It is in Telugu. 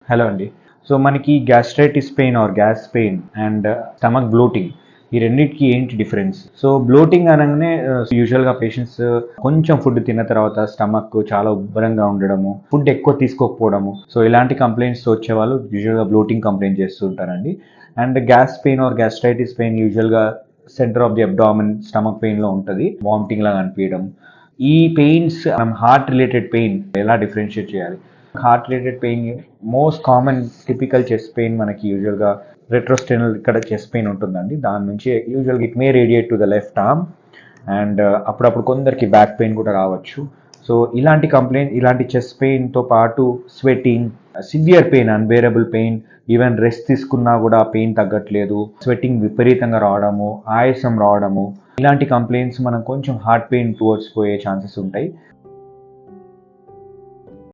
హలో అండి. సో, మనకి gastritis pain or gas pain and stomach bloating ఈ రెండిటికి ఏంటి డిఫరెన్స్? సో, బ్లోటింగ్ అనంగానే యూజువల్‌గా పేషెంట్స్ కొంచెం ఫుడ్ తిన్న తర్వాత స్టమక్ చాలా ఉబ్బరంగా ఉండడము, ఫుడ్ ఎక్కువ తీసుకోకపోవడము. సో, ఇలాంటి కంప్లెయింట్స్‌తో వచ్చేవాళ్ళు యూజువల్‌గా బ్లోటింగ్ కంప్లెయింట్ చేస్తూ ఉంటారండి. And gas pain or gastritis pain యూజువల్‌గా centre of the abdomen stomach పెయిన్‌లో ఉంటది. వామిటింగ్ లాగా అనిపియడం. ఈ పెయిన్స్ మనం హార్ట్ రిలేటెడ్ పెయిన్ ఎలా డిఫరెన్షియేట్ చేయాలి? Heart related pain most common typical chest pain మనకి యూజువల్‌గా రెట్రోస్టెనల్ ఇక్కడ చెస్ట్ పెయిన్ ఉంటుందండి. దాని నుంచి యూజువల్‌గా it may radiate to the left arm and అప్పుడప్పుడు కొందరికి బ్యాక్ పెయిన్ కూడా రావచ్చు. సో, ఇలాంటి చెస్ట్ పెయిన్‌తో పాటు sweating, severe pain, unbearable pain, even rest తీసుకున్నా కూడా పెయిన్ తగ్గట్లేదు, స్వెటింగ్ విపరీతంగా రావడము, ఆయాసం రావడము, ఇలాంటి కంప్లెయింట్స్ మనం కొంచెం హార్ట్ పెయిన్ టువర్డ్స్ పోయే ఛాన్సెస్ ఉంటాయి.